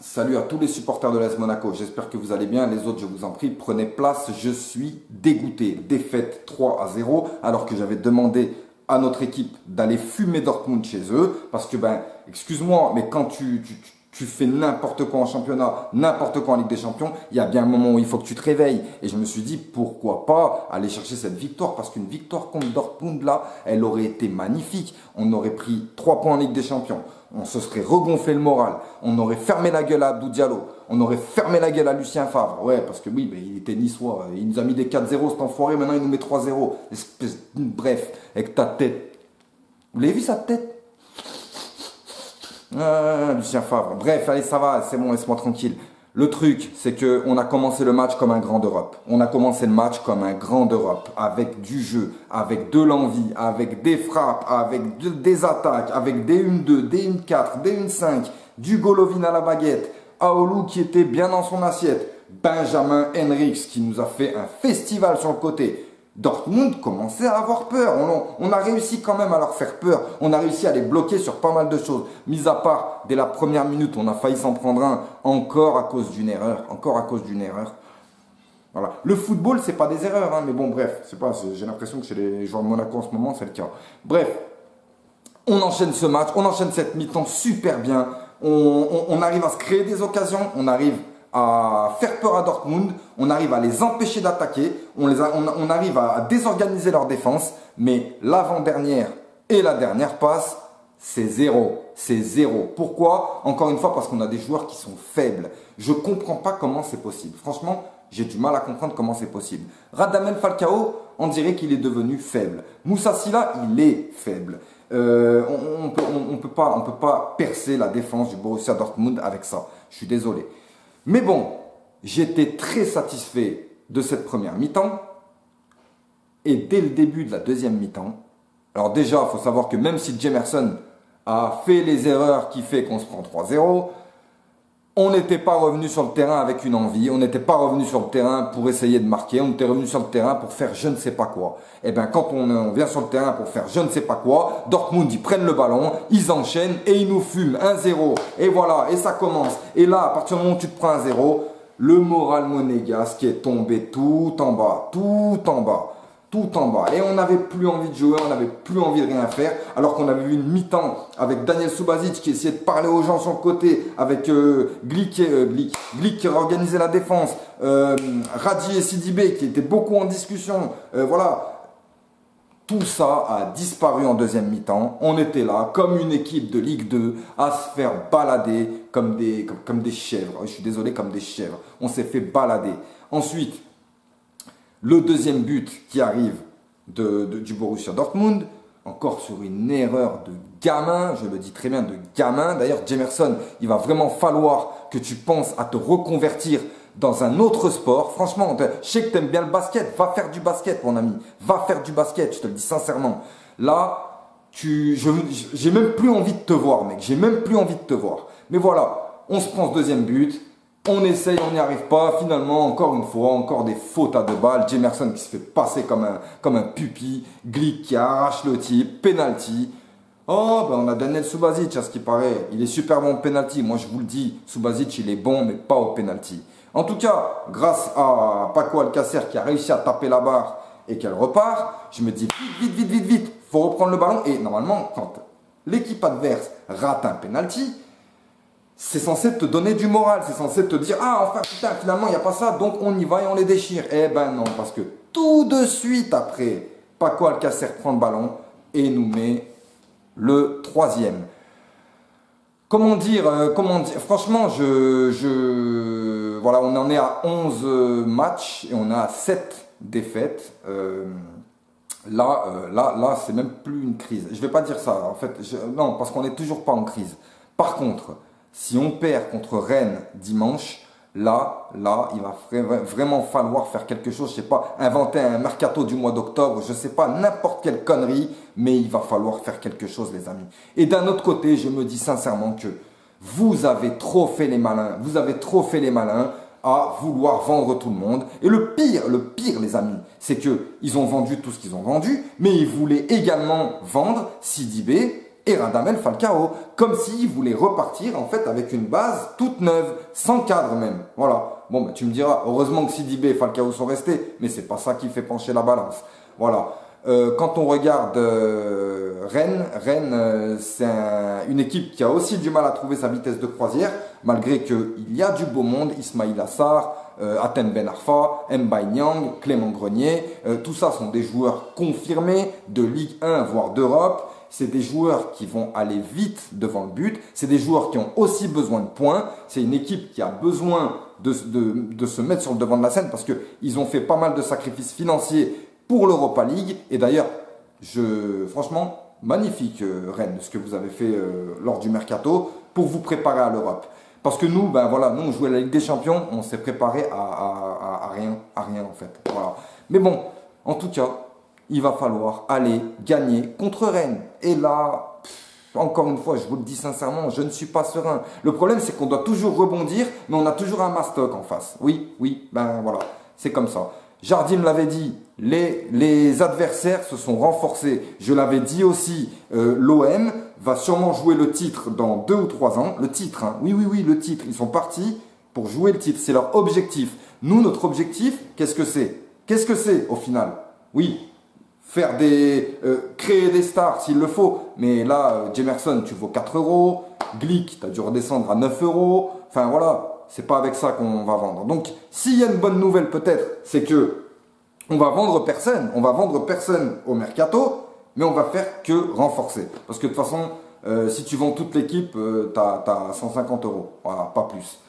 Salut à tous les supporters de l'AS Monaco, j'espère que vous allez bien, les autres je vous en prie, prenez place, je suis dégoûté. Défaite 3-0 alors que j'avais demandé à notre équipe d'aller fumer Dortmund chez eux parce que excuse-moi, mais quand tu fais n'importe quoi en championnat, n'importe quoi en Ligue des Champions, il y a bien un moment où il faut que tu te réveilles. Et je me suis dit, pourquoi pas aller chercher cette victoire? Parce qu'une victoire contre Dortmund, là, elle aurait été magnifique. On aurait pris 3 points en Ligue des Champions. On se serait regonflé le moral. On aurait fermé la gueule à Abdou Diallo. On aurait fermé la gueule à Lucien Favre. Ouais, parce que oui, il était niçois. Il nous a mis des 4-0, cet enfoiré. Maintenant, il nous met 3-0. Bref, avec ta tête. Vous l'avez vu, sa tête? Lucien Favre. Bref, allez, ça va, c'est bon, laisse-moi tranquille. Le truc, c'est que on a commencé le match comme un grand d'Europe. On a commencé le match comme un grand d'Europe, avec du jeu, avec de l'envie, avec des frappes, avec des attaques, avec des 1-2, des 1-4, des 1-5, du Golovin à la baguette, Aoulou qui était bien dans son assiette, Benjamin Henrichs qui nous a fait un festival sur le côté. Dortmund commençait à avoir peur. On a réussi quand même à leur faire peur. On a réussi à les bloquer sur pas mal de choses. Mis à part, dès la première minute, on a failli s'en prendre un encore à cause d'une erreur. Encore à cause d'une erreur. Voilà. Le football, c'est pas des erreurs, hein, mais bon, bref. J'ai l'impression que chez les joueurs de Monaco en ce moment, c'est le cas. Bref, on enchaîne ce match, on enchaîne cette mi-temps super bien. On arrive à se créer des occasions. On arrive à faire peur à Dortmund, on arrive à les empêcher d'attaquer, on arrive à désorganiser leur défense, mais l'avant-dernière et la dernière passe, c'est zéro. C'est zéro. Pourquoi? Encore une fois, parce qu'on a des joueurs qui sont faibles. Je ne comprends pas comment c'est possible. Franchement, j'ai du mal à comprendre comment c'est possible. Radamel Falcao, on dirait qu'il est devenu faible. Moussa Sylla, il est faible. On peut pas percer la défense du Borussia Dortmund avec ça. Je suis désolé. Mais bon, j'étais très satisfait de cette première mi-temps. Et dès le début de la deuxième mi-temps, alors déjà, il faut savoir que même si Jemerson a fait les erreurs qui fait qu'on se prend 3-0, on n'était pas revenu sur le terrain avec une envie, on n'était pas revenu sur le terrain pour essayer de marquer, on était revenu sur le terrain pour faire je ne sais pas quoi. Et bien quand on vient sur le terrain pour faire je ne sais pas quoi, Dortmund ils prennent le ballon, ils enchaînent et ils nous fument 1-0. Et voilà, et ça commence. Et là, à partir du moment où tu te prends 1-0, le moral monégasque est tombé tout en bas, tout en bas. Tout en bas. Et on n'avait plus envie de jouer, on n'avait plus envie de rien faire. Alors qu'on avait vu une mi-temps avec Daniel Subasic qui essayait de parler aux gens sur le côté, avec Glick qui organisait la défense, Radji et Sidibé qui étaient beaucoup en discussion. Voilà. Tout ça a disparu en deuxième mi-temps. On était là, comme une équipe de Ligue 2, à se faire balader comme des chèvres. Je suis désolé, comme des chèvres. On s'est fait balader. Ensuite, le deuxième but qui arrive du Borussia Dortmund, encore sur une erreur de gamin, je le dis très bien, de gamin. D'ailleurs, Jemerson, il va vraiment falloir que tu penses à te reconvertir dans un autre sport. Franchement, je sais que tu aimes bien le basket, va faire du basket, mon ami. Va faire du basket, je te le dis sincèrement. Là, j'ai même plus envie de te voir, mec. J'ai même plus envie de te voir. Mais voilà, on se prend ce deuxième but. On essaye, on n'y arrive pas. Finalement, encore une fois, encore des fautes à 2 balles. Jemerson qui se fait passer comme un pupille. Glick qui arrache le type. Penalty. Oh, on a Daniel Subasic, à ce qui paraît. Il est super bon au penalty. Moi, je vous le dis, Subasic, il est bon, mais pas au penalty. En tout cas, grâce à Paco Alcacer qui a réussi à taper la barre et qu'elle repart, je me dis vite. Faut reprendre le ballon. Et normalement, quand l'équipe adverse rate un penalty, c'est censé te donner du moral, c'est censé te dire « Ah, enfin, putain, finalement, il n'y a pas ça, donc on y va et on les déchire. » Eh ben non, parce que tout de suite après, Paco Alcacer prend le ballon et nous met le 3e. Comment dire, franchement, voilà, on en est à 11 matchs et on a 7 défaites. Là, c'est même plus une crise. Je ne vais pas dire ça, en fait, non, parce qu'on n'est toujours pas en crise. Par contre, si on perd contre Rennes dimanche, là, il va vraiment falloir faire quelque chose. Je sais pas, inventer un mercato du mois d'octobre, je sais pas, n'importe quelle connerie, mais il va falloir faire quelque chose, les amis. Et d'un autre côté, je me dis sincèrement que vous avez trop fait les malins. Vous avez trop fait les malins à vouloir vendre tout le monde. Et le pire, les amis, c'est que ils ont vendu tout ce qu'ils ont vendu, mais ils voulaient également vendre Sidibé et Radamel Falcao, comme s'ils voulaient repartir en fait avec une base toute neuve, sans cadre même. Voilà. Bon, bah, tu me diras, heureusement que Sidibé et Falcao sont restés, mais c'est pas ça qui fait pencher la balance. Voilà. Quand on regarde Rennes, c'est une équipe qui a aussi du mal à trouver sa vitesse de croisière, malgré qu'il y a du beau monde, Ismail Assar, Atem Ben Arfa, Mbaye Niang, Clément Grenier, tout ça sont des joueurs confirmés de Ligue 1 voire d'Europe. C'est des joueurs qui vont aller vite devant le but. C'est des joueurs qui ont aussi besoin de points. C'est une équipe qui a besoin de se mettre sur le devant de la scène parce qu'ils ont fait pas mal de sacrifices financiers pour l'Europa League. Et d'ailleurs, franchement, magnifique Rennes, ce que vous avez fait lors du Mercato pour vous préparer à l'Europe. Parce que nous, ben voilà, nous on jouait la Ligue des Champions, on s'est préparé à rien en fait. Voilà. Mais bon, en tout cas, il va falloir aller gagner contre Rennes. Et là, encore une fois, je vous le dis sincèrement, je ne suis pas serein. Le problème, c'est qu'on doit toujours rebondir, mais on a toujours un mastoc en face. Oui, ben voilà, c'est comme ça. Jardim l'avait dit, les adversaires se sont renforcés. Je l'avais dit aussi, l'OM va sûrement jouer le titre dans 2 ou 3 ans. Le titre, hein. Oui, le titre. Ils sont partis pour jouer le titre. C'est leur objectif. Nous, notre objectif, qu'est-ce que c'est? Qu'est-ce que c'est au final? Oui, créer des stars s'il le faut. Mais là, Jemerson, tu vaux 4 euros. Glick, tu as dû redescendre à 9 euros. Enfin voilà. C'est pas avec ça qu'on va vendre. Donc, s'il y a une bonne nouvelle peut-être, c'est que on va vendre personne au mercato, mais on va faire que renforcer. Parce que de toute façon, si tu vends toute l'équipe, tu as 150 euros. Voilà, pas plus.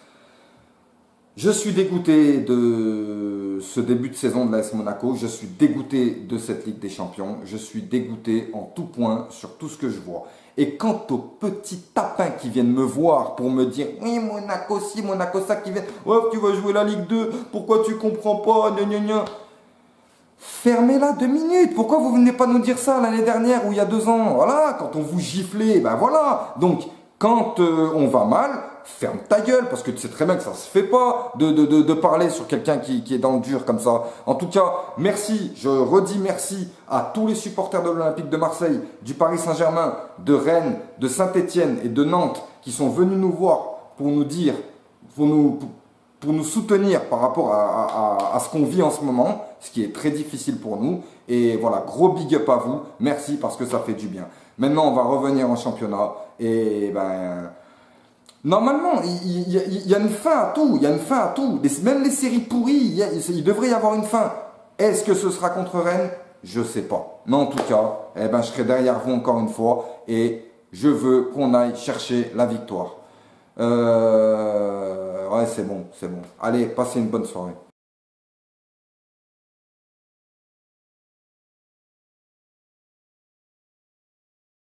Je suis dégoûté de ce début de saison de l'AS Monaco. Je suis dégoûté de cette Ligue des Champions. Je suis dégoûté en tout point sur tout ce que je vois. Et quant aux petits tapins qui viennent me voir pour me dire « Oui, Monaco ci, Monaco ça » qui viennent « Ouais, tu vas jouer la Ligue 2, pourquoi tu comprends pas, gna gna gna » Fermez-la 2 minutes. Pourquoi vous venez pas nous dire ça l'année dernière ou il y a 2 ans? Voilà, quand on vous giflait, ben voilà. Donc, quand on va mal, ferme ta gueule, parce que tu sais très bien que ça se fait pas de parler sur quelqu'un qui est dans le dur comme ça. En tout cas, merci, je redis merci à tous les supporters de l'Olympique de Marseille, du Paris Saint-Germain, de Rennes, de Saint-Étienne et de Nantes qui sont venus nous voir pour nous dire, pour nous soutenir par rapport à ce qu'on vit en ce moment, ce qui est très difficile pour nous. Et voilà, gros big up à vous, merci parce que ça fait du bien. Maintenant, on va revenir en championnat et ben... Normalement, il y a une fin à tout, il y a une fin à tout. Même les séries pourries, il devrait y avoir une fin. Est-ce que ce sera contre Rennes? Je sais pas. Mais en tout cas, eh ben, je serai derrière vous encore une fois et je veux qu'on aille chercher la victoire. Ouais, c'est bon, c'est bon. Allez, passez une bonne soirée.